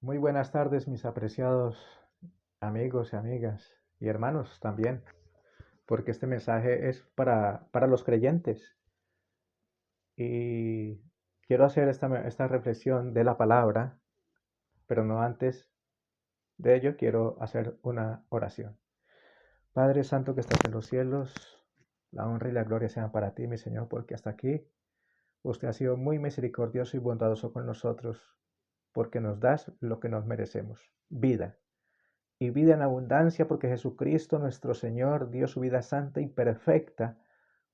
Muy buenas tardes, mis apreciados amigos y amigas y hermanos también, porque este mensaje es para los creyentes y quiero hacer esta reflexión de la palabra, pero no antes de ello quiero hacer una oración. Padre Santo que estás en los cielos, la honra y la gloria sean para ti, mi Señor, porque hasta aquí usted ha sido muy misericordioso y bondadoso con nosotros, porque nos das lo que nos merecemos, vida y vida en abundancia, porque Jesucristo nuestro Señor dio su vida santa y perfecta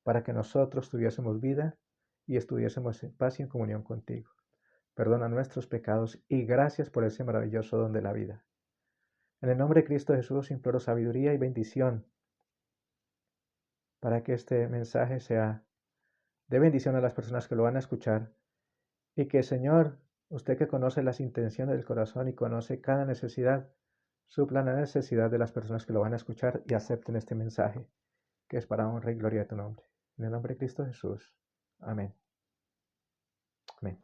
para que nosotros tuviésemos vida y estuviésemos en paz y en comunión contigo. Perdona nuestros pecados y gracias por ese maravilloso don de la vida. En el nombre de Cristo Jesús imploro sabiduría y bendición para que este mensaje sea de bendición a las personas que lo van a escuchar y que, Señor, usted que conoce las intenciones del corazón y conoce cada necesidad, supla la necesidad de las personas que lo van a escuchar y acepten este mensaje, que es para honra y gloria de tu nombre. En el nombre de Cristo Jesús. Amén. Amén.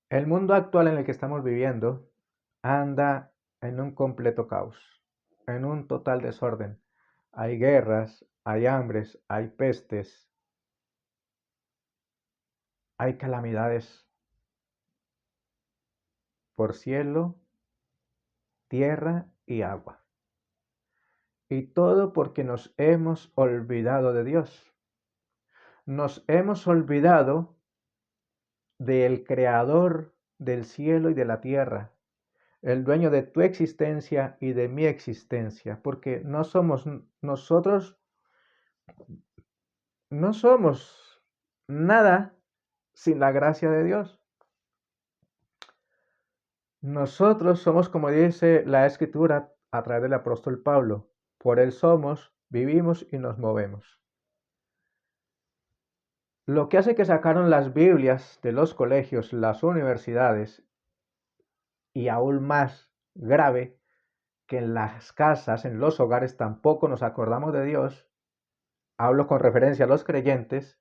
El mundo actual en el que estamos viviendo anda en un completo caos, en un total desorden. Hay guerras, hay hambres, hay pestes, hay calamidades por cielo, tierra y agua. Y todo porque nos hemos olvidado de Dios. Nos hemos olvidado del Creador del cielo y de la tierra, el dueño de tu existencia y de mi existencia, porque nosotros no somos nada sin la gracia de Dios. Nosotros somos, como dice la Escritura a través del apóstol Pablo, por Él somos, vivimos y nos movemos. Lo que hace que sacaron las Biblias de los colegios, las universidades, y aún más grave, que en las casas, en los hogares tampoco nos acordamos de Dios, hablo con referencia a los creyentes,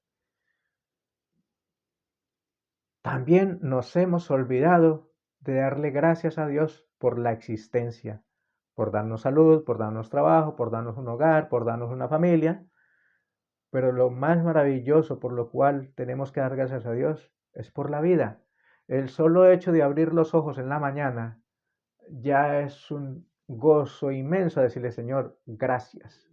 también nos hemos olvidado de darle gracias a Dios por la existencia, por darnos salud, por darnos trabajo, por darnos un hogar, por darnos una familia. Pero lo más maravilloso por lo cual tenemos que dar gracias a Dios es por la vida. El solo hecho de abrir los ojos en la mañana ya es un gozo inmenso decirle, Señor, gracias.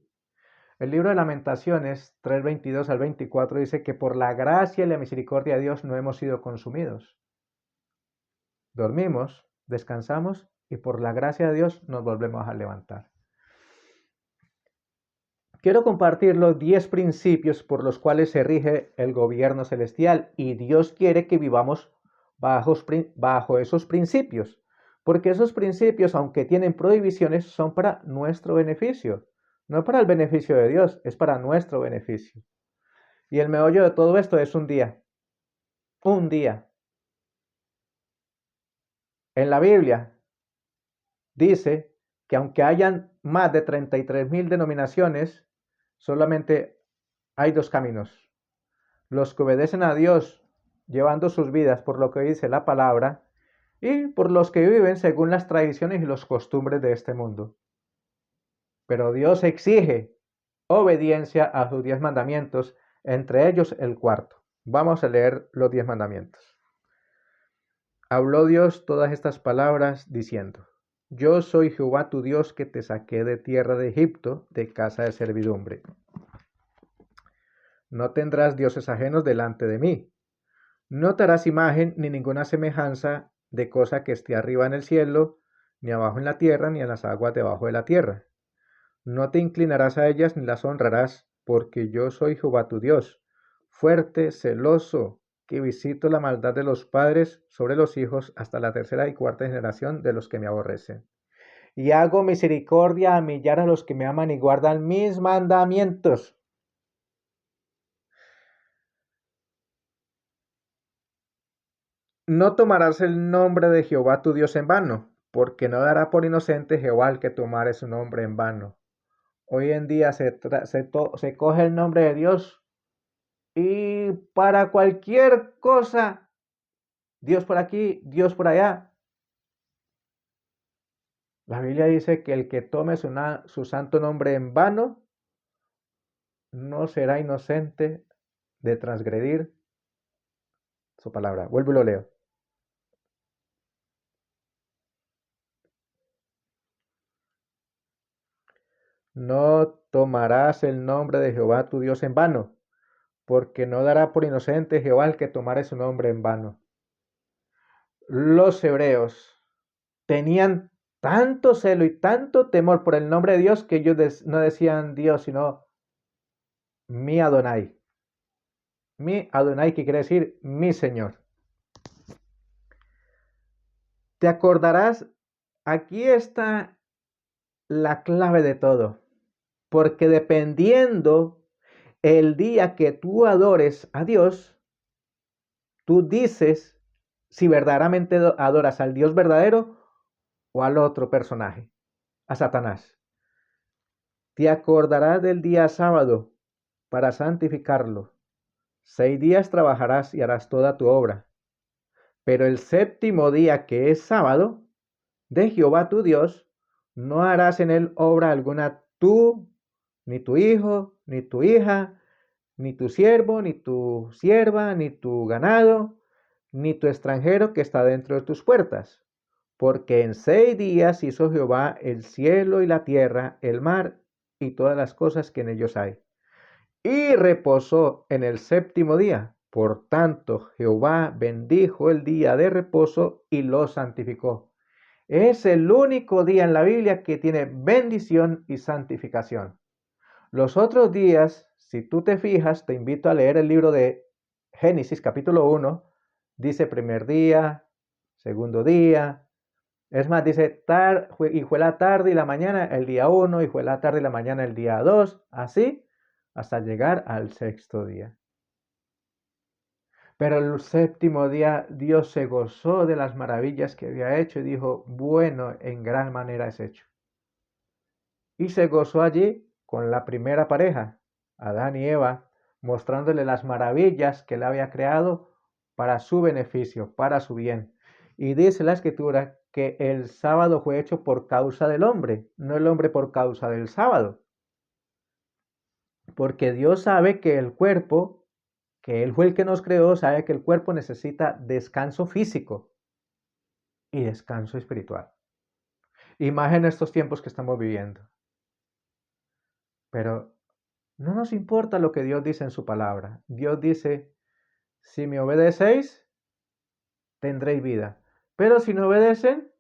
El libro de Lamentaciones 3:22 al 24 dice que por la gracia y la misericordia de Dios no hemos sido consumidos. Dormimos, descansamos y por la gracia de Dios nos volvemos a levantar. Quiero compartir los 10 principios por los cuales se rige el gobierno celestial y Dios quiere que vivamos bajo esos principios, porque esos principios, aunque tienen prohibiciones, son para nuestro beneficio, no para el beneficio de Dios, es para nuestro beneficio. Y el meollo de todo esto es un día. Un día. En la Biblia dice que aunque hayan más de 33,000 denominaciones, solamente hay dos caminos. Los que obedecen a Dios llevando sus vidas por lo que dice la palabra y por los que viven según las tradiciones y los costumbres de este mundo. Pero Dios exige obediencia a sus 10 mandamientos, entre ellos el cuarto. Vamos a leer los 10 mandamientos. Habló Dios todas estas palabras diciendo: Yo soy Jehová tu Dios que te saqué de tierra de Egipto, de casa de servidumbre. No tendrás dioses ajenos delante de mí. No te harás imagen ni ninguna semejanza de cosa que esté arriba en el cielo, ni abajo en la tierra, ni en las aguas debajo de la tierra. No te inclinarás a ellas ni las honrarás, porque yo soy Jehová tu Dios, fuerte, celoso, que visito la maldad de los padres sobre los hijos hasta la tercera y cuarta generación de los que me aborrecen. Y hago misericordia a millar a los que me aman y guardan mis mandamientos. No tomarás el nombre de Jehová tu Dios en vano, porque no dará por inocente Jehová al que tomare su nombre en vano. Hoy en día se coge el nombre de Dios Y para cualquier cosa, Dios por aquí, Dios por allá. La Biblia dice que el que tome su santo nombre en vano no será inocente de transgredir su palabra. Vuelvo y lo leo. No tomarás el nombre de Jehová tu Dios en vano, porque no dará por inocente Jehová el que tomare su nombre en vano. Los hebreos tenían tanto celo y tanto temor por el nombre de Dios que ellos no decían Dios, sino mi Adonai. Mi Adonai, que quiere decir mi Señor. Te acordarás, aquí está la clave de todo, porque dependiendo el día que tú adores a Dios, tú dices si verdaderamente adoras al Dios verdadero o al otro personaje, a Satanás. Te acordarás del día sábado para santificarlo. 6 días trabajarás y harás toda tu obra. Pero el séptimo día, que es sábado, de Jehová tu Dios, no harás en él obra alguna tú, ni tu hijo, ni tu hija, ni tu siervo, ni tu sierva, ni tu ganado, ni tu extranjero que está dentro de tus puertas. Porque en 6 días hizo Jehová el cielo y la tierra, el mar y todas las cosas que en ellos hay. Y reposó en el séptimo día. Por tanto, Jehová bendijo el día de reposo y lo santificó. Es el único día en la Biblia que tiene bendición y santificación. Los otros días, si tú te fijas, te invito a leer el libro de Génesis, capítulo 1. Dice primer día, segundo día. Es más, dice y fue la tarde y la mañana el día 1, y fue la tarde y la mañana el día 2, así hasta llegar al sexto día. Pero el séptimo día Dios se gozó de las maravillas que había hecho y dijo, bueno, en gran manera es hecho. Y se gozó allí con la primera pareja, Adán y Eva, mostrándole las maravillas que él había creado para su beneficio, para su bien. Y dice la escritura que el sábado fue hecho por causa del hombre, no el hombre por causa del sábado. Porque Dios sabe que el cuerpo, que Él fue el que nos creó, sabe que el cuerpo necesita descanso físico y descanso espiritual. Y más en estos tiempos que estamos viviendo. Pero no nos importa lo que Dios dice en su palabra. Dios dice, si me obedecéis, tendréis vida. Pero si no obedecen,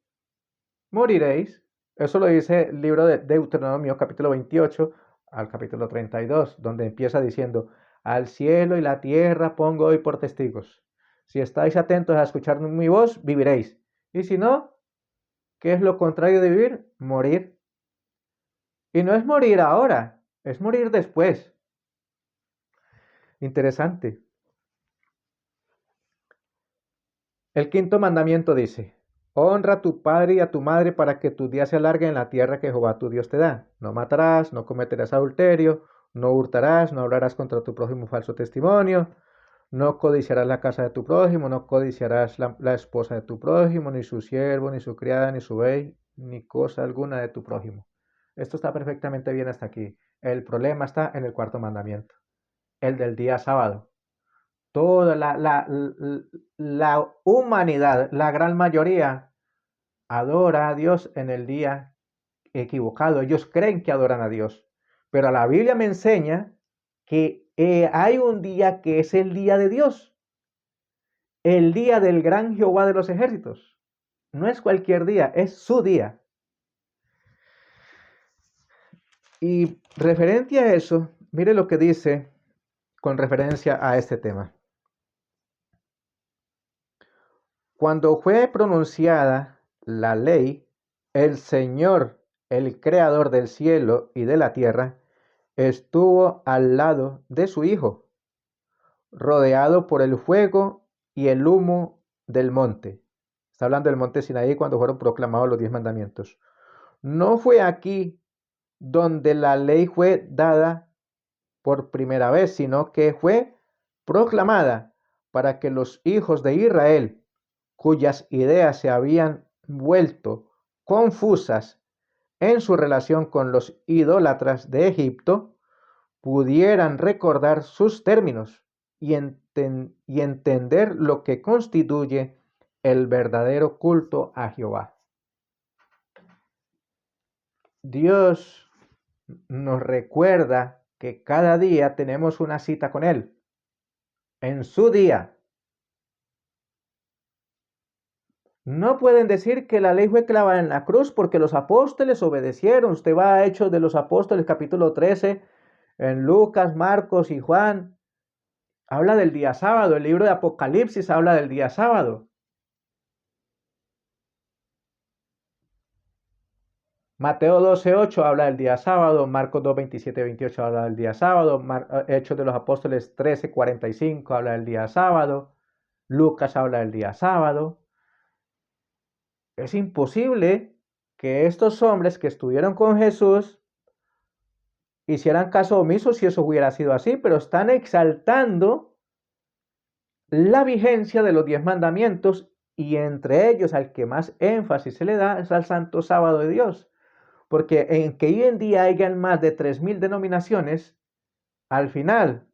moriréis. Eso lo dice el libro de Deuteronomio, capítulo 28 al capítulo 32, donde empieza diciendo, al cielo y la tierra pongo hoy por testigos. Si estáis atentos a escuchar mi voz, viviréis. Y si no, ¿qué es lo contrario de vivir? Morir. Y no es morir ahora, es morir después. Interesante. El quinto mandamiento dice, honra a tu padre y a tu madre para que tus días se alarguen en la tierra que Jehová tu Dios te da. No matarás, no cometerás adulterio, no hurtarás, no hablarás contra tu prójimo falso testimonio, no codiciarás la casa de tu prójimo, no codiciarás la esposa de tu prójimo, ni su siervo, ni su criada, ni su buey, ni cosa alguna de tu prójimo. Esto está perfectamente bien hasta aquí. El problema está en el cuarto mandamiento, el del día sábado. Toda la humanidad, la gran mayoría, adora a Dios en el día equivocado. Ellos creen que adoran a Dios. Pero la Biblia me enseña que hay un día que es el día de Dios. El día del gran Jehová de los ejércitos. No es cualquier día, es su día. Y referente a eso, mire lo que dice con referencia a este tema. Cuando fue pronunciada la ley, el Señor, el creador del cielo y de la tierra, estuvo al lado de su Hijo, rodeado por el fuego y el humo del monte. Está hablando del monte Sinaí cuando fueron proclamados los 10 mandamientos. No fue aquí donde la ley fue dada por primera vez, sino que fue proclamada para que los hijos de Israel, cuyas ideas se habían vuelto confusas en su relación con los idólatras de Egipto, pudieran recordar sus términos y entender lo que constituye el verdadero culto a Jehová. Dios nos recuerda que cada día tenemos una cita con Él, en su día. No pueden decir que la ley fue clavada en la cruz porque los apóstoles obedecieron. Usted va a Hechos de los Apóstoles, capítulo 13, en Lucas, Marcos y Juan. Habla del día sábado. El libro de Apocalipsis habla del día sábado. Mateo 12:8 habla del día sábado. Marcos 2:27-28 habla del día sábado. Hechos de los Apóstoles 13:45 habla del día sábado. Lucas habla del día sábado. Es imposible que estos hombres que estuvieron con Jesús hicieran caso omiso si eso hubiera sido así, pero están exaltando la vigencia de los 10 mandamientos y entre ellos al que más énfasis se le da es al Santo Sábado de Dios. Porque en que hoy en día hayan más de 3.000 denominaciones, al final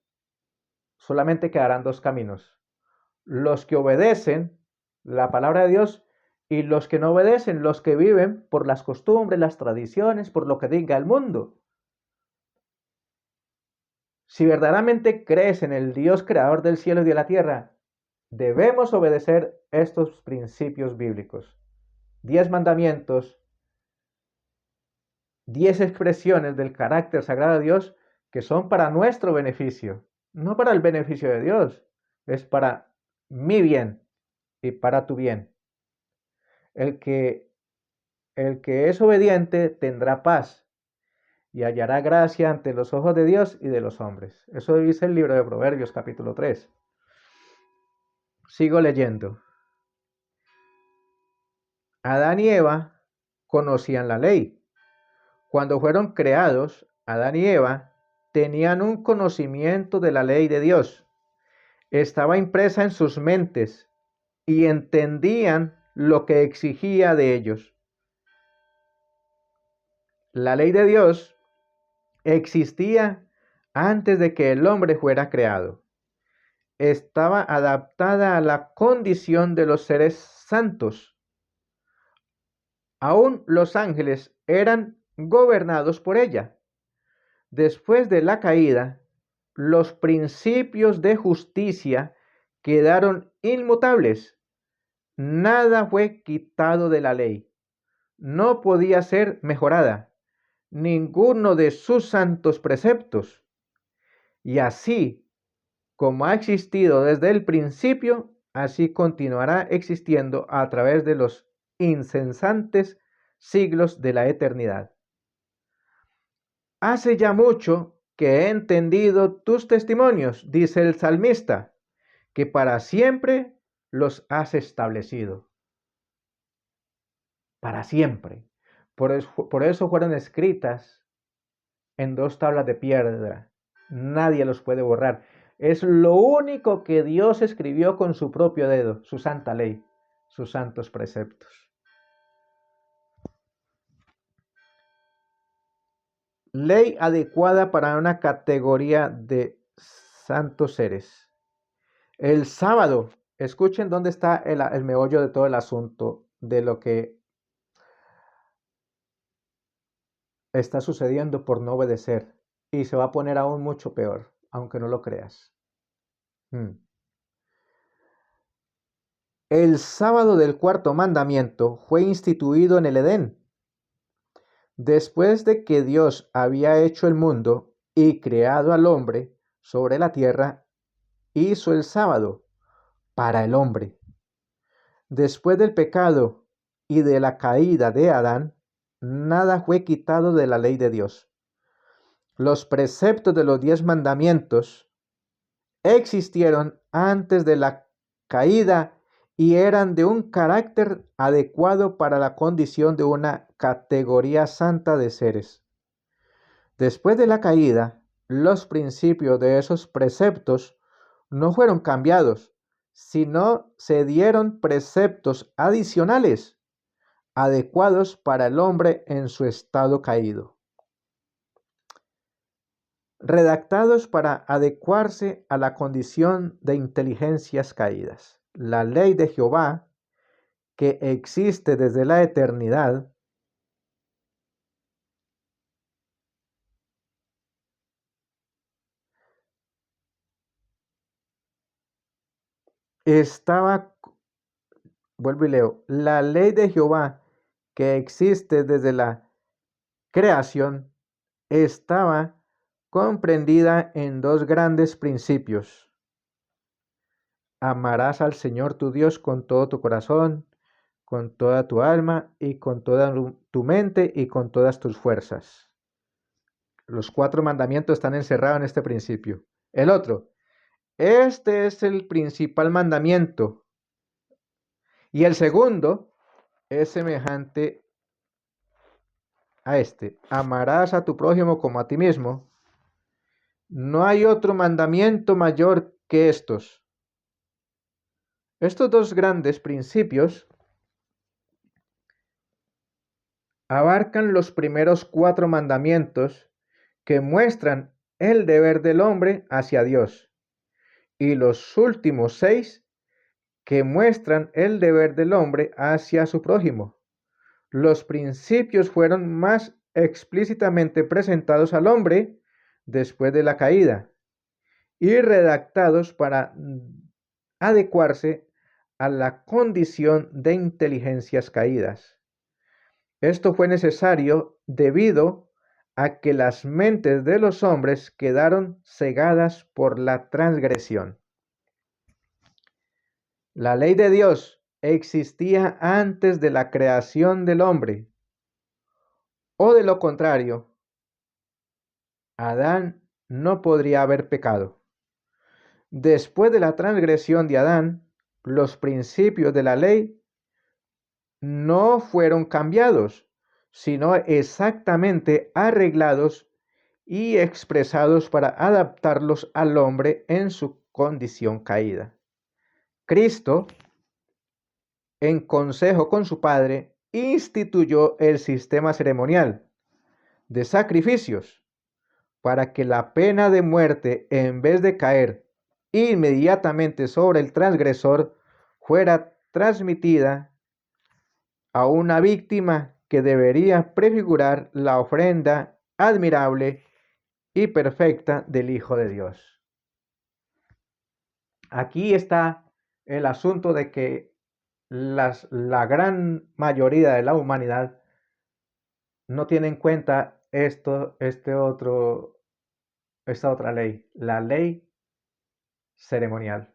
solamente quedarán dos caminos. Los que obedecen la palabra de Dios y los que no obedecen, los que viven por las costumbres, las tradiciones, por lo que diga el mundo. Si verdaderamente crees en el Dios creador del cielo y de la tierra, debemos obedecer estos principios bíblicos. 10 mandamientos, 10 expresiones del carácter sagrado de Dios que son para nuestro beneficio, no para el beneficio de Dios, es para mi bien y para tu bien. El que es obediente tendrá paz y hallará gracia ante los ojos de Dios y de los hombres. Eso dice el libro de Proverbios, capítulo 3. Sigo leyendo. Adán y Eva conocían la ley. Cuando fueron creados, Adán y Eva tenían un conocimiento de la ley de Dios. Estaba impresa en sus mentes y entendían lo que exigía de ellos. La ley de Dios existía antes de que el hombre fuera creado. Estaba adaptada a la condición de los seres santos. Aún los ángeles eran gobernados por ella. Después de la caída, los principios de justicia quedaron inmutables. Nada fue quitado de la ley. No podía ser mejorada ninguno de sus santos preceptos. Y así como ha existido desde el principio, así continuará existiendo a través de los incesantes siglos de la eternidad. Hace ya mucho que he entendido tus testimonios, dice el salmista, que para siempre los has establecido. Para siempre. Por eso fueron escritas en 2 tablas de piedra. Nadie los puede borrar. Es lo único que Dios escribió con su propio dedo, su santa ley, sus santos preceptos. Ley adecuada para una categoría de santos seres. El sábado, escuchen dónde está el meollo de todo el asunto, de lo que está sucediendo por no obedecer. Y se va a poner aún mucho peor, aunque no lo creas. El sábado del cuarto mandamiento fue instituido en el Edén. Después de que Dios había hecho el mundo y creado al hombre sobre la tierra, hizo el sábado para el hombre. Después del pecado y de la caída de Adán, nada fue quitado de la ley de Dios. Los preceptos de los 10 mandamientos existieron antes de la caída y eran de un carácter adecuado para la condición de una categoría santa de seres. Después de la caída, los principios de esos preceptos no fueron cambiados, sino se dieron preceptos adicionales, adecuados para el hombre en su estado caído, redactados para adecuarse a la condición de inteligencias caídas. La ley de Jehová, que existe desde la eternidad, vuelvo y leo, la ley de Jehová, que existe desde la creación, estaba comprendida en dos grandes principios. Amarás al Señor tu Dios con todo tu corazón, con toda tu alma y con toda tu mente y con todas tus fuerzas. Los 4 mandamientos están encerrados en este principio. El otro, este es el principal mandamiento. Y el segundo es semejante a este. Amarás a tu prójimo como a ti mismo. No hay otro mandamiento mayor que estos. Estos dos grandes principios abarcan los primeros 4 mandamientos que muestran el deber del hombre hacia Dios y los últimos 6 que muestran el deber del hombre hacia su prójimo. Los principios fueron más explícitamente presentados al hombre después de la caída y redactados para adecuarse a la condición de inteligencias caídas. Esto fue necesario debido a que las mentes de los hombres quedaron cegadas por la transgresión. La ley de Dios existía antes de la creación del hombre, o de lo contrario, Adán no podría haber pecado. Después de la transgresión de Adán, los principios de la ley no fueron cambiados, sino exactamente arreglados y expresados para adaptarlos al hombre en su condición caída. Cristo, en consejo con su Padre, instituyó el sistema ceremonial de sacrificios para que la pena de muerte, en vez de caer inmediatamente sobre el transgresor, fuera transmitida a una víctima que debería prefigurar la ofrenda admirable y perfecta del Hijo de Dios. Aquí está el asunto de que la gran mayoría de la humanidad no tiene en cuenta esta otra ley, la ley ceremonial.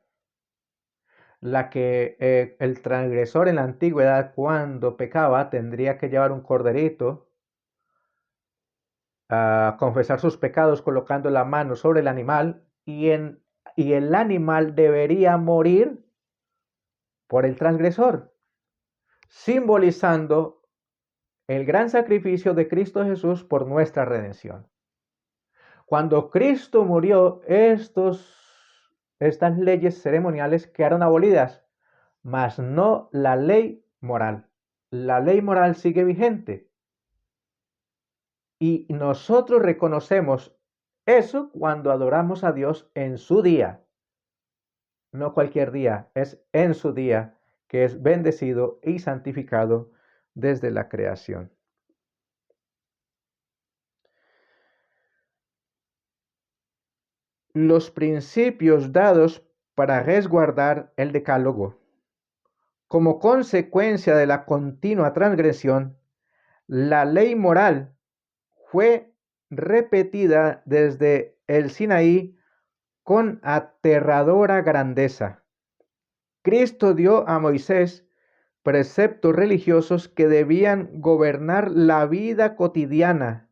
La que el transgresor en la antigüedad, cuando pecaba, tendría que llevar un corderito a confesar sus pecados colocando la mano sobre el animal y el animal debería morir por el transgresor, simbolizando el gran sacrificio de Cristo Jesús por nuestra redención. Cuando Cristo murió, estas leyes ceremoniales quedaron abolidas, mas no la ley moral. La ley moral sigue vigente. Y nosotros reconocemos eso cuando adoramos a Dios en su día. No cualquier día, es en su día, que es bendecido y santificado desde la creación. Los principios dados para resguardar el decálogo. Como consecuencia de la continua transgresión, la ley moral fue repetida desde el Sinaí con aterradora grandeza. Cristo dio a Moisés preceptos religiosos que debían gobernar la vida cotidiana.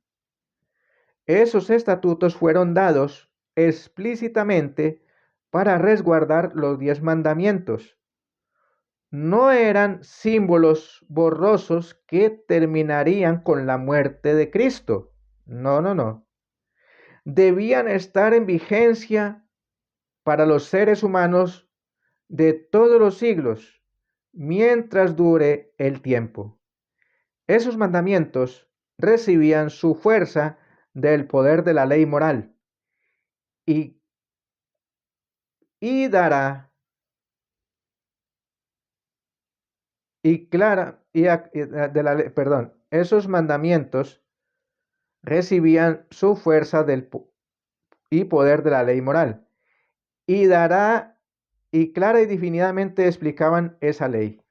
Esos estatutos fueron dados explícitamente para resguardar los 10 mandamientos. No eran símbolos borrosos que terminarían con la muerte de Cristo. No. Debían estar en vigencia para los seres humanos de todos los siglos, mientras dure el tiempo. Esos mandamientos recibían su fuerza del poder de la ley moral y, dará y clara y de la ley, perdón, esos mandamientos recibían su fuerza y poder de la ley moral y dará y clara y definidamente explicaban esa ley.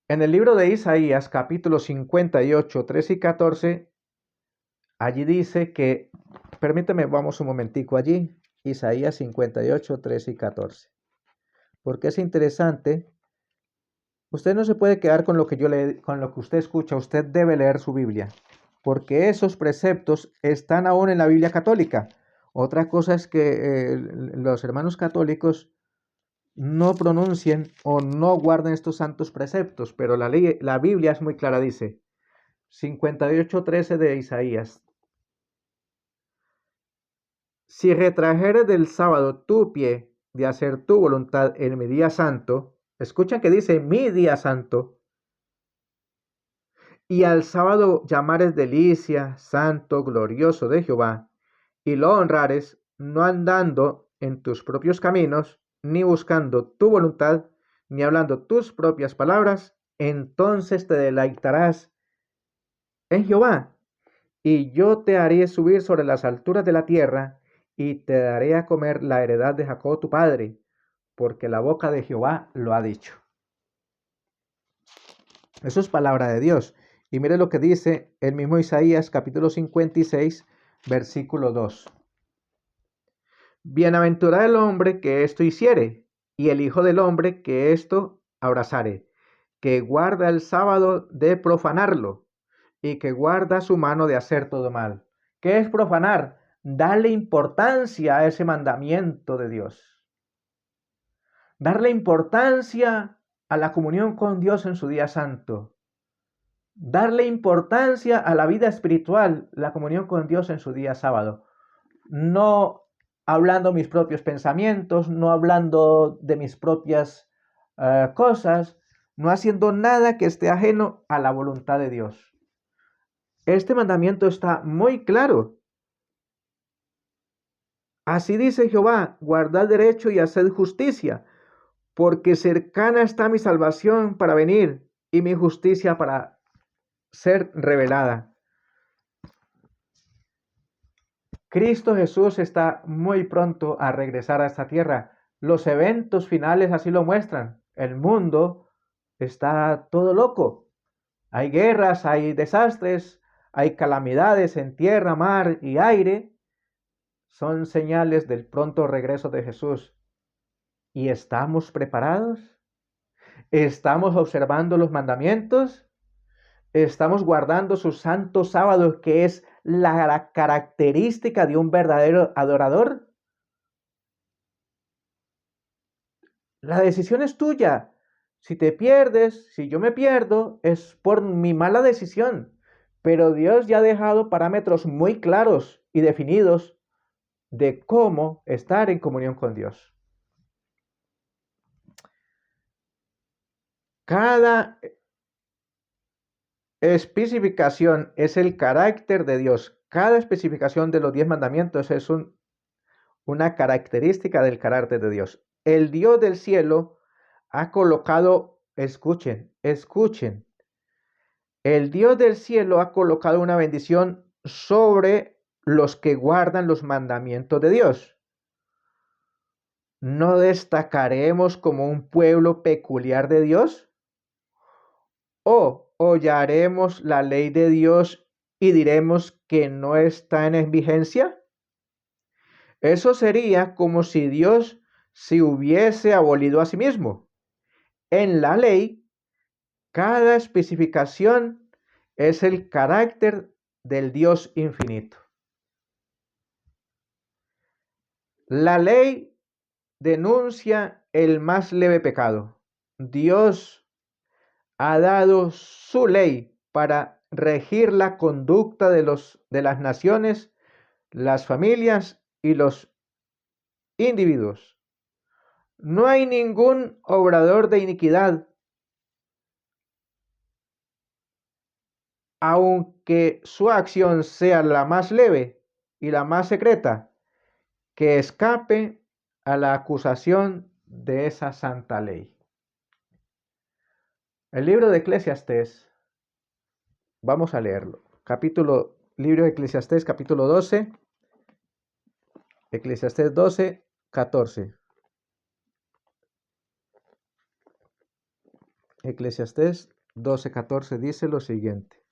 En el libro de Isaías, capítulo 58, 3 y 14, allí dice que, permíteme, vamos un momentico allí, Isaías 58, 3 y 14, porque es interesante. Usted no se puede quedar con lo que con lo que usted escucha, usted debe leer su Biblia, porque esos preceptos están aún en la Biblia católica. Otra cosa es que los hermanos católicos no pronuncien o no guarden estos santos preceptos, pero la Biblia es muy clara, dice 58:13 de Isaías: si retrajeres del sábado tu pie de hacer tu voluntad en mi día santo, escuchan que dice mi día santo, y al sábado llamares delicia, santo, glorioso de Jehová, y lo honrares, no andando en tus propios caminos, ni buscando tu voluntad, ni hablando tus propias palabras, entonces te deleitarás en Jehová, y yo te haré subir sobre las alturas de la tierra, y te daré a comer la heredad de Jacob tu padre, porque la boca de Jehová lo ha dicho. Eso es palabra de Dios. Y mire lo que dice el mismo Isaías, capítulo 56, versículo 2. Bienaventurado el hombre que esto hiciere, y el hijo del hombre que esto abrazare, que guarda el sábado de profanarlo, y que guarda su mano de hacer todo mal. ¿Qué es profanar? Darle importancia a ese mandamiento de Dios. Darle importancia a la comunión con Dios en su día santo. Darle importancia a la vida espiritual, la comunión con Dios en su día sábado. No hablando mis propios pensamientos, no hablando de mis propias cosas, no haciendo nada que esté ajeno a la voluntad de Dios. Este mandamiento está muy claro. Así dice Jehová: guardad derecho y haced justicia, porque cercana está mi salvación para venir y mi justicia para ser revelada. Cristo Jesús está muy pronto a regresar a esta tierra. Los eventos finales así lo muestran. El mundo está todo loco. Hay guerras, hay desastres, hay calamidades en tierra, mar y aire. Son señales del pronto regreso de Jesús. ¿Y estamos preparados? ¿Estamos observando los mandamientos? ¿Estamos guardando su santo sábado, que es la característica de un verdadero adorador? La decisión es tuya. Si te pierdes, si yo me pierdo, es por mi mala decisión. Pero Dios ya ha dejado parámetros muy claros y definidos de cómo estar en comunión con Dios. Cada especificación es el carácter de Dios. Cada especificación de los 10 mandamientos es una característica del carácter de Dios. El Dios del cielo ha colocado, escuchen, el Dios del cielo ha colocado una bendición sobre los que guardan los mandamientos de Dios. ¿No destacaremos como un pueblo peculiar de Dios? ¿O hollaremos la ley de Dios y diremos que no está en vigencia? Eso sería como si Dios se hubiese abolido a sí mismo. En la ley, cada especificación es el carácter del Dios infinito. La ley denuncia el más leve pecado. Dios ha dado su ley para regir la conducta de las naciones, las familias y los individuos. No hay ningún obrador de iniquidad, aunque su acción sea la más leve y la más secreta, que escape a la acusación de esa santa ley. El libro de Eclesiastés, vamos a leerlo. Libro de Eclesiastés, capítulo 12, Eclesiastés 12, 14. Eclesiastés 12, 14 dice lo siguiente.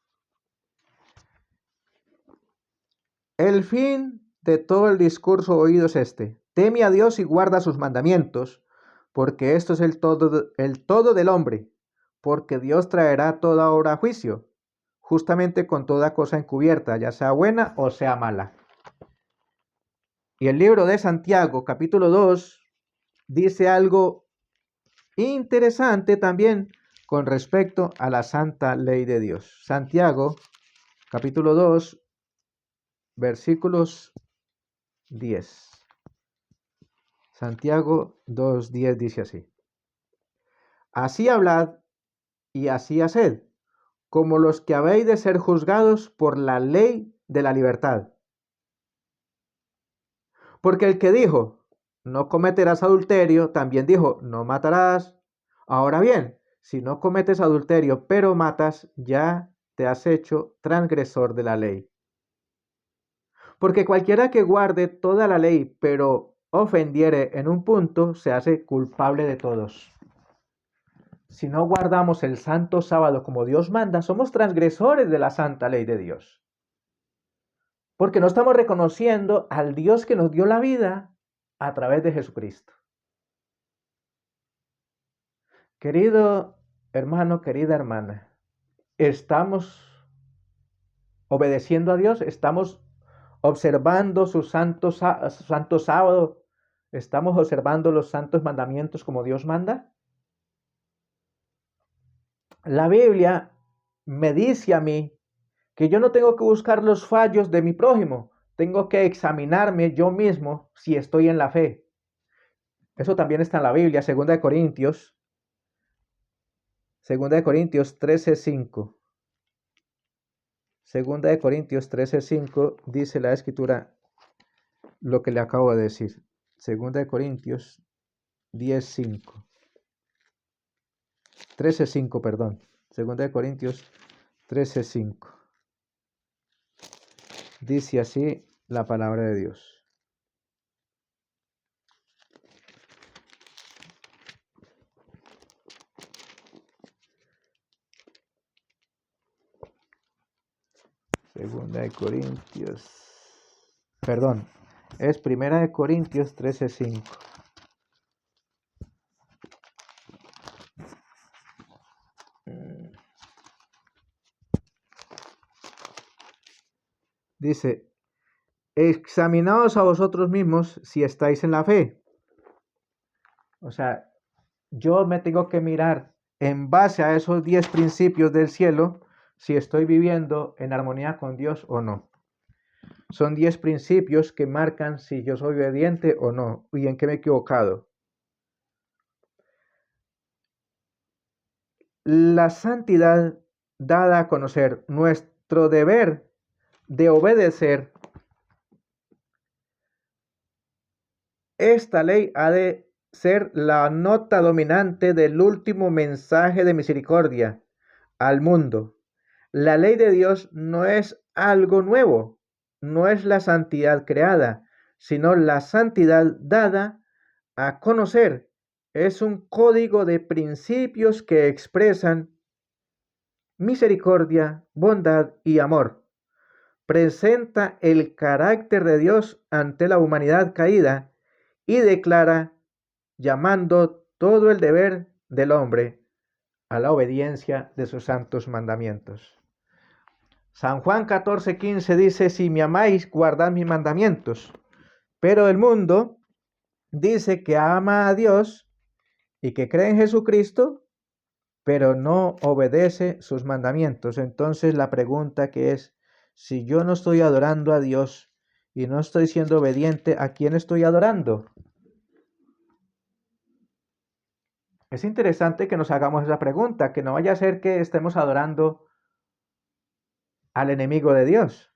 El fin de todo el discurso oído es este: teme a Dios y guarda sus mandamientos, porque esto es el todo del hombre, porque Dios traerá toda obra a juicio, justamente con toda cosa encubierta, ya sea buena o sea mala. Y el libro de Santiago, capítulo 2, dice algo interesante también con respecto a la santa ley de Dios. Santiago, capítulo 2, versículos 10. Santiago 2:10 dice así: así hablad y así haced, como los que habéis de ser juzgados por la ley de la libertad. Porque el que dijo, no cometerás adulterio, también dijo, no matarás. Ahora bien, si no cometes adulterio, pero matas, ya te has hecho transgresor de la ley. Porque cualquiera que guarde toda la ley, pero ofendiere en un punto, se hace culpable de todos. Si no guardamos el santo sábado como Dios manda, somos transgresores de la santa ley de Dios. Porque no estamos reconociendo al Dios que nos dio la vida a través de Jesucristo. Querido hermano, querida hermana, ¿estamos obedeciendo a Dios? ¿Estamos observando su santo sábado? ¿Estamos observando los santos mandamientos como Dios manda? La Biblia me dice a mí que yo no tengo que buscar los fallos de mi prójimo, tengo que examinarme yo mismo si estoy en la fe. Eso también está en la Biblia, 2 Corintios 13:5. 2 Corintios 13:5 dice la escritura lo que le acabo de decir. 2 Corintios 10:5. 13:5, perdón. 2 Corintios 13:5. Dice así la palabra de Dios. Segunda de Corintios. Perdón, es Primera de Corintios 13:5. Dice, examinaos a vosotros mismos si estáis en la fe. O sea, yo me tengo que mirar en base a esos 10 principios del cielo si estoy viviendo en armonía con Dios o no. Son 10 principios que marcan si yo soy obediente o no y en qué me he equivocado. La santidad dada a conocer, nuestro deber de obedecer esta ley ha de ser la nota dominante del último mensaje de misericordia al mundo. La ley de Dios no es algo nuevo, no es la santidad creada, sino la santidad dada a conocer. Es un código de principios que expresan misericordia, bondad y amor. Presenta el carácter de Dios ante la humanidad caída y declara, llamando todo el deber del hombre a la obediencia de sus santos mandamientos. San Juan 14:15 dice, si me amáis, guardad mis mandamientos. Pero el mundo dice que ama a Dios y que cree en Jesucristo, pero no obedece sus mandamientos. Entonces la pregunta que es, si yo no estoy adorando a Dios y no estoy siendo obediente, ¿a quién estoy adorando? Es interesante que nos hagamos esa pregunta, que no vaya a ser que estemos adorando al enemigo de Dios.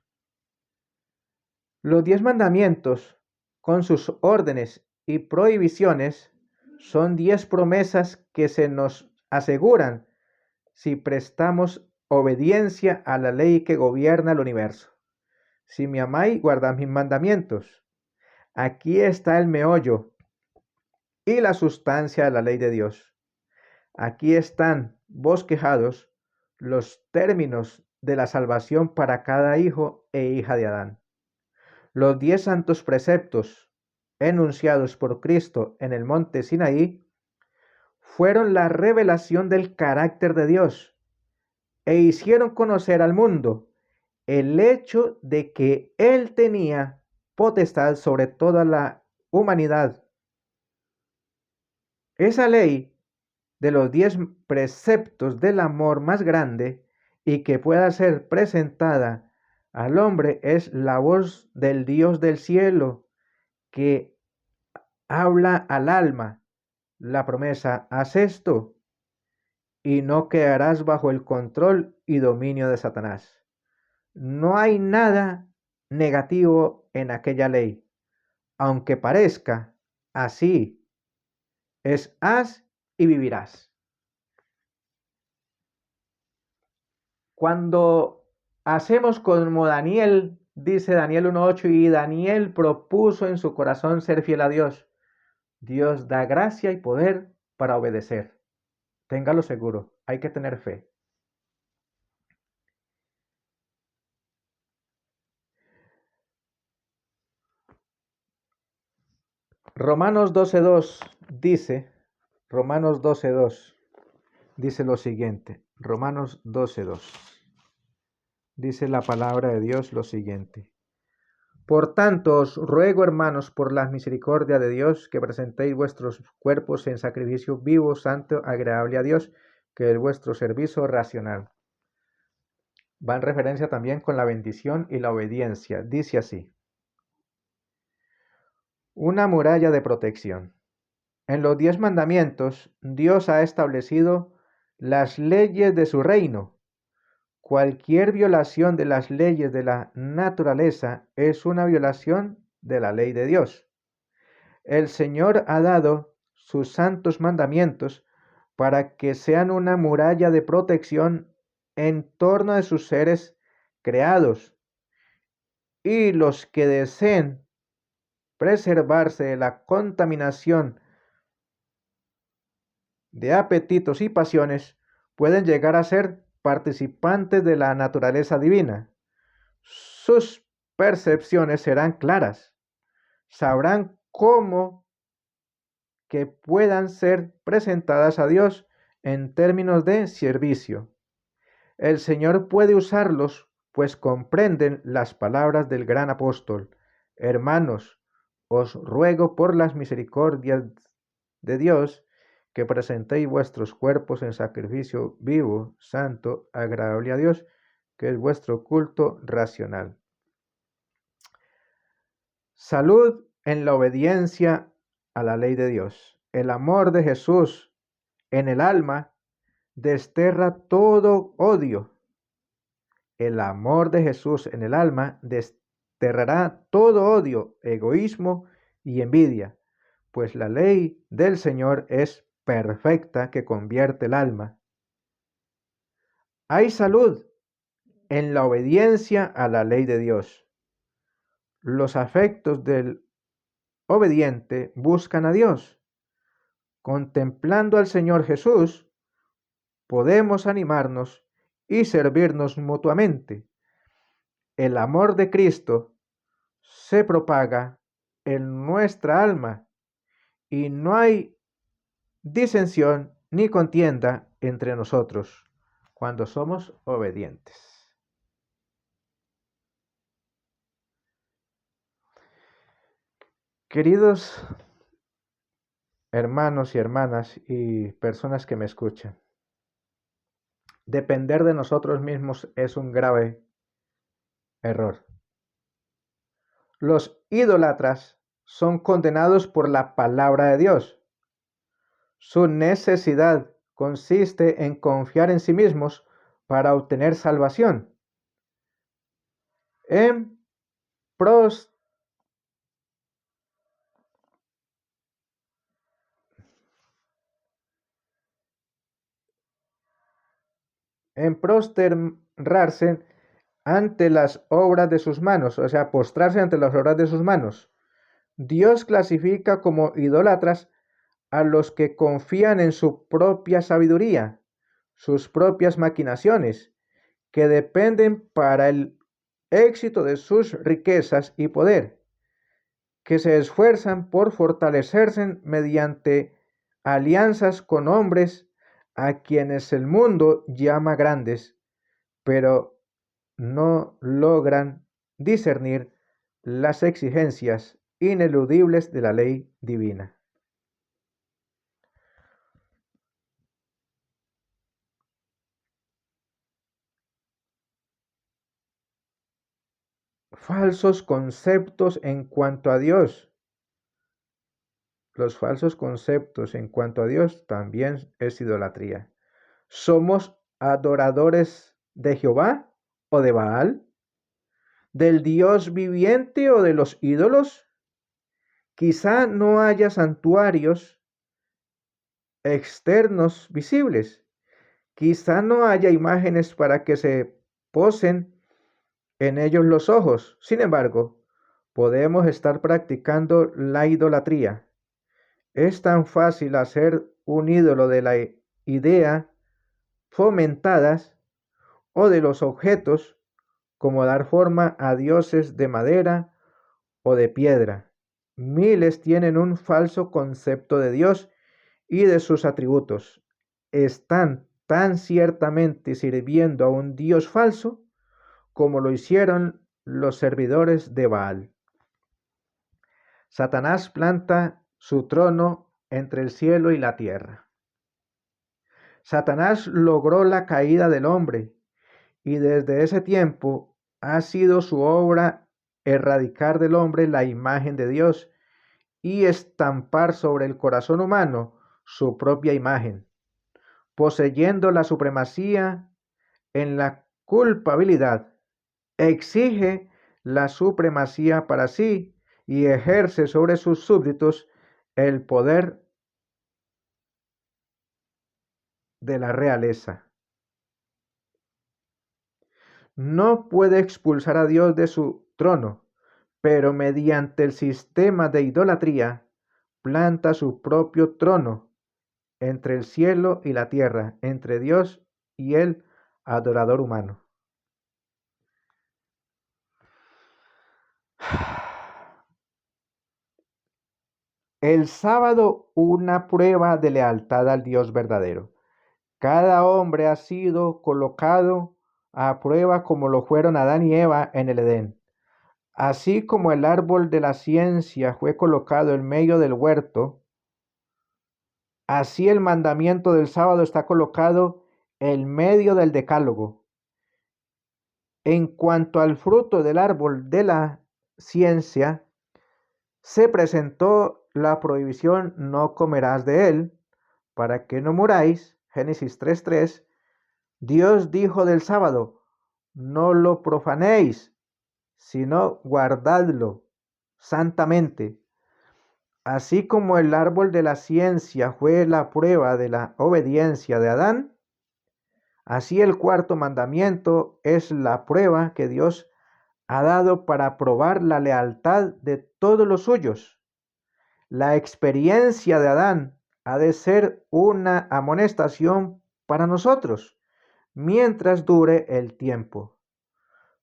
Los 10 mandamientos, con sus órdenes y prohibiciones, son 10 promesas que se nos aseguran si prestamos obediencia a la ley que gobierna el universo. Si me amáis, guardad mis mandamientos. Aquí está el meollo y la sustancia de la ley de Dios. Aquí están bosquejados los términos de la salvación para cada hijo e hija de Adán. Los 10 santos preceptos enunciados por Cristo en el monte Sinaí fueron la revelación del carácter de Dios e hicieron conocer al mundo el hecho de que Él tenía potestad sobre toda la humanidad. Esa ley de los 10 preceptos del amor más grande y que pueda ser presentada al hombre es la voz del Dios del cielo que habla al alma la promesa: haz esto y no quedarás bajo el control y dominio de Satanás. No hay nada negativo en aquella ley, aunque parezca así. Es haz y vivirás. Cuando hacemos como Daniel, dice Daniel 1:8, y Daniel propuso en su corazón ser fiel a Dios, Dios da gracia y poder para obedecer. Téngalo seguro, hay que tener fe. Romanos 12:2 dice, Romanos 12:2 dice lo siguiente, Romanos 12:2 dice la palabra de Dios lo siguiente. Por tanto, os ruego, hermanos, por la misericordia de Dios, que presentéis vuestros cuerpos en sacrificio vivo, santo, agradable a Dios, que es vuestro servicio racional. Va en referencia también con la bendición y la obediencia. Dice así: una muralla de protección. En los 10 mandamientos, Dios ha establecido las leyes de su reino. Cualquier violación de las leyes de la naturaleza es una violación de la ley de Dios. El Señor ha dado sus santos mandamientos para que sean una muralla de protección en torno de sus seres creados, y los que deseen preservarse de la contaminación de apetitos y pasiones pueden llegar a ser participantes de la naturaleza divina. Sus percepciones serán claras, sabrán cómo que puedan ser presentadas a Dios en términos de servicio. El Señor puede usarlos, pues comprenden las palabras del gran apóstol: hermanos, os ruego por las misericordias de Dios que presentéis vuestros cuerpos en sacrificio vivo, santo, agradable a Dios, que es vuestro culto racional. Salud en la obediencia a la ley de Dios. El amor de Jesús en el alma desterra todo odio. El amor de Jesús en el alma desterrará todo odio, egoísmo y envidia, pues la ley del Señor es perfecta, que convierte el alma. Hay salud en la obediencia a la ley de Dios. Los afectos del obediente buscan a Dios. Contemplando al Señor Jesús, podemos animarnos y servirnos mutuamente. El amor de Cristo se propaga en nuestra alma y no hay disensión ni contienda entre nosotros cuando somos obedientes. Queridos hermanos y hermanas y personas que me escuchan, depender de nosotros mismos es un grave error. Los idólatras son condenados por la palabra de Dios. Su necesidad consiste en confiar en sí mismos para obtener salvación. En pros en prosterrarse ante las obras de sus manos, o sea, postrarse ante las obras de sus manos. Dios clasifica como idólatras a los que confían en su propia sabiduría, sus propias maquinaciones, que dependen para el éxito de sus riquezas y poder, que se esfuerzan por fortalecerse mediante alianzas con hombres a quienes el mundo llama grandes, pero no logran discernir las exigencias ineludibles de la ley divina. Falsos conceptos en cuanto a Dios. Los falsos conceptos en cuanto a Dios también es idolatría. ¿Somos adoradores de Jehová o de Baal? ¿Del Dios viviente o de los ídolos? Quizá no haya santuarios externos visibles. Quizá no haya imágenes para que se posen en ellos los ojos. Sin embargo, podemos estar practicando la idolatría. Es tan fácil hacer un ídolo de la idea fomentadas o de los objetos como dar forma a dioses de madera o de piedra. Miles tienen un falso concepto de Dios y de sus atributos. Están tan ciertamente sirviendo a un Dios falso como lo hicieron los servidores de Baal. Satanás planta su trono entre el cielo y la tierra. Satanás logró la caída del hombre y desde ese tiempo ha sido su obra erradicar del hombre la imagen de Dios y estampar sobre el corazón humano su propia imagen, poseyendo la supremacía en la culpabilidad. Exige la supremacía para sí y ejerce sobre sus súbditos el poder de la realeza. No puede expulsar a Dios de su trono, pero mediante el sistema de idolatría planta su propio trono entre el cielo y la tierra, entre Dios y el adorador humano. El sábado, una prueba de lealtad al Dios verdadero. Cada hombre ha sido colocado a prueba como lo fueron Adán y Eva en el Edén. Así como el árbol de la ciencia fue colocado en medio del huerto, así el mandamiento del sábado está colocado en medio del decálogo. En cuanto al fruto del árbol de la ciencia, se presentó la prohibición: no comerás de él, para que no muráis. Génesis 3:3. Dios dijo del sábado: no lo profanéis, sino guardadlo santamente. Así como el árbol de la ciencia fue la prueba de la obediencia de Adán, así el cuarto mandamiento es la prueba que Dios ha dado para probar la lealtad de todos los suyos. La experiencia de Adán ha de ser una amonestación para nosotros mientras dure el tiempo.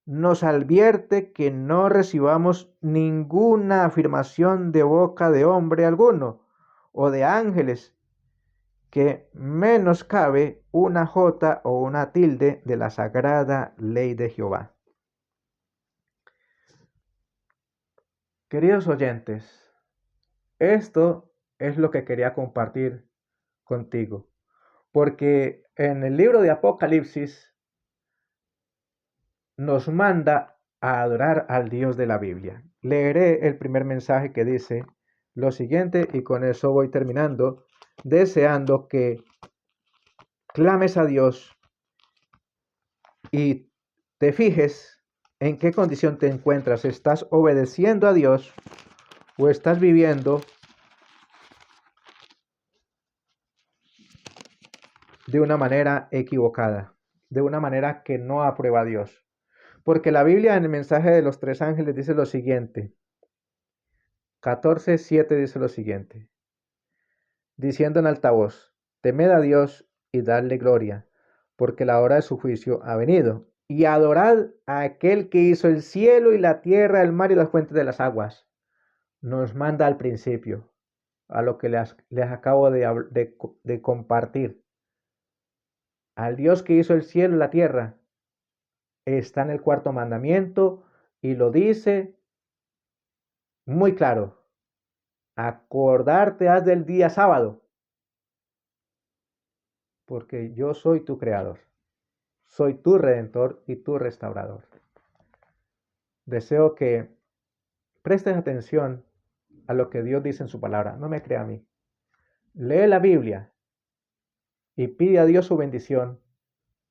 Nos advierte que no recibamos ninguna afirmación de boca de hombre alguno o de ángeles, que menos cabe una jota o una tilde de la sagrada ley de Jehová. Queridos oyentes, esto es lo que quería compartir contigo, porque en el libro de Apocalipsis nos manda a adorar al Dios de la Biblia. Leeré el primer mensaje que dice lo siguiente y con eso voy terminando deseando que clames a Dios y te fijes en qué condición te encuentras. ¿Estás obedeciendo a Dios o estás viviendo de una manera equivocada, de una manera que no aprueba a Dios? Porque la Biblia en el mensaje de los tres ángeles dice lo siguiente, 14:7 dice lo siguiente, diciendo en alta voz, temed a Dios y dadle gloria, porque la hora de su juicio ha venido. Y adorad a aquel que hizo el cielo y la tierra, el mar y las fuentes de las aguas. Nos manda al principio, a lo que les acabo de compartir. Al Dios que hizo el cielo y la tierra, está en el cuarto mandamiento y lo dice muy claro. Acordarte has del día sábado, porque yo soy tu creador, soy tu redentor y tu restaurador. Deseo que prestes atención a lo que Dios dice en su palabra. No me crea a mí. Lee la Biblia y pide a Dios su bendición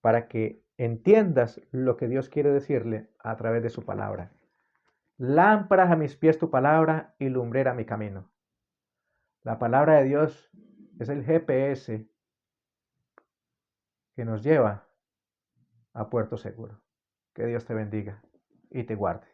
para que entiendas lo que Dios quiere decirle a través de su palabra. Lámparas a mis pies tu palabra y lumbrera mi camino. La palabra de Dios es el GPS que nos lleva a puerto seguro. Que Dios te bendiga y te guarde.